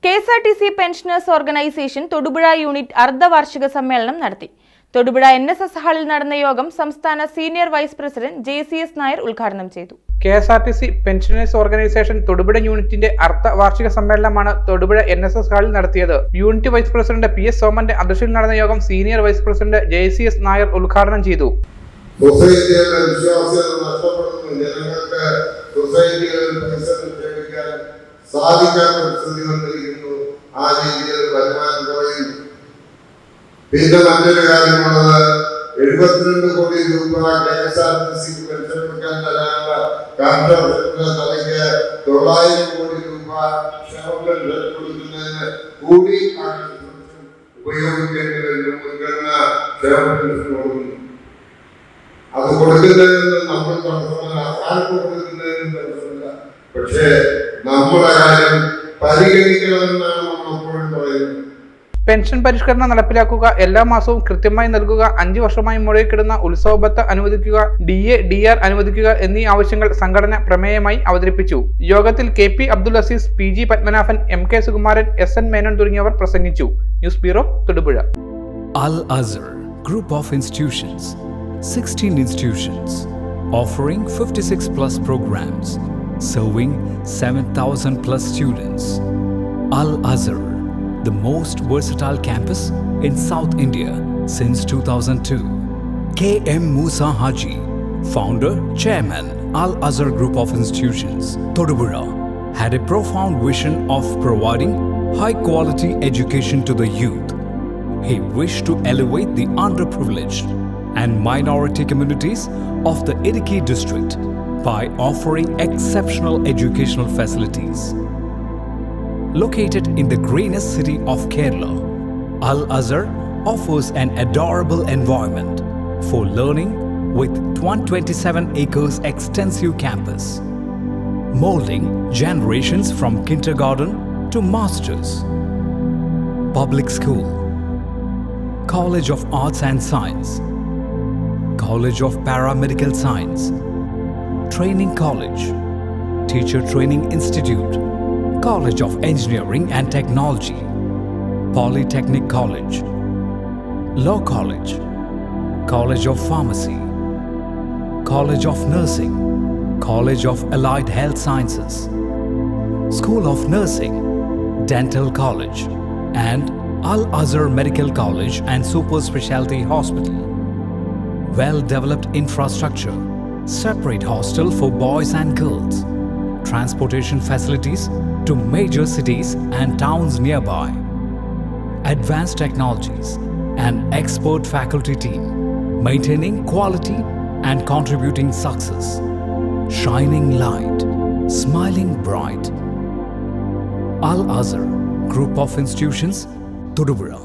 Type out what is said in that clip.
KSRTC pensioners organisation Thodupuzha unit അർദ്ധവാർഷിക സമ്മേളനം നടത്തി. തൊടുപുഴ NSS ഹാളിൽ നടന്ന യോഗം സംസ്ഥാന senior vice president JCS Nair ഉദ്ഘാടനം ചെയ്തു. KSRTC പെൻഷനേഴ്സ് ഓർഗനൈസേഷൻ തൊടുപുഴ യൂണിറ്റിന്റെ അർദ്ധവാർഷിക സമ്മേളനമാണ് തൊടുപുഴ NSS ഹാളിൽ നടത്തിയത്. യൂണിറ്റ് വൈസ് പ്രസിഡന്റ് PS സോമന്റെ അധ്യക്ഷതയിൽ നടന്ന യോഗം senior vice president JCS Nair ഉദ്ഘാടനം ചെയ്തു. സാധിക്കാത്ത സ്ഥിതി വന്നിരിക്കുന്നു. ആ രീതിയിൽ വരുമാനം കുറയുന്നു. പിന്നെ മറ്റൊരു കാര്യമുള്ളത് 72 കോടി രൂപ KSRTC പെൻഷൻ വെക്കാൻ തരാനുള്ള തലയ്ക്ക് 900 കോടി രൂപ കൊടുക്കുന്നതിന് കൂടി ഉപയോഗിക്കേണ്ടി വരുന്ന മുൻഗണന കൊടുക്കുന്നു. അത് കൊടുക്കുന്നതിന് നമ്മൾ തടസ്സമല്ല, ആർക്കും കൊടുക്കുന്നതിനും തടസ്സമില്ല. പക്ഷേ നമ്മുടെ കാര്യം പരിഗണിക്കണമെന്നാണ് നമ്മൾ എപ്പോഴും പറയുന്നത്. പെൻഷൻ പരിഷ്കരണം നടപ്പിലാക്കുക, എല്ലാ മാസവും കൃത്യമായി നൽകുക, 5 വർഷമായി മുഴക്കിടുന്ന ഉത്സവബത്ത അനുവദിക്കുക, DA, DR അനുവദിക്കുക എന്നീ ആവശ്യങ്ങൾ സംഘടന പ്രമേയമായി അവതരിപ്പിച്ചു. യോഗത്തിൽ KP Abdul Azeez, PG Padmanabhan, MK Sukumaran, SN Menon തുടങ്ങിയവർ പ്രസംഗിച്ചു. News bureau, Thodupuzha. Al-Azhar Group of Institutions, 16 institutions, offering 56 plus programs, serving 7,000 plus students. Al-Azhar, the most versatile campus in South India since 2002. K.M. Musa Haji, founder, chairman, Al-Azhar Group of Institutions, Todupuzha, had a profound vision of providing high-quality education to the youth. He wished to elevate the underprivileged and minority communities of the Idukki district by offering exceptional educational facilities. Located in the greenest city of Kerala, Al-Azhar offers an adorable environment for learning with 127 acres extensive campus, molding generations from kindergarten to masters. Public school, College of Arts and Science, College of Paramedical Science, Training College, Teacher Training Institute, College of Engineering and Technology, Polytechnic College, Law College, College of Pharmacy, College of Nursing, College of Allied Health Sciences, School of Nursing, Dental College, and Al-Azhar Medical College and Super Specialty Hospital. Well-developed infrastructure, separate hostel for boys and girls, transportation facilities to major cities and towns nearby, advanced technologies, and expert faculty team, maintaining quality and contributing success, shining light, smiling bright. Al-Azhar Group of Institutions, Todupuzha.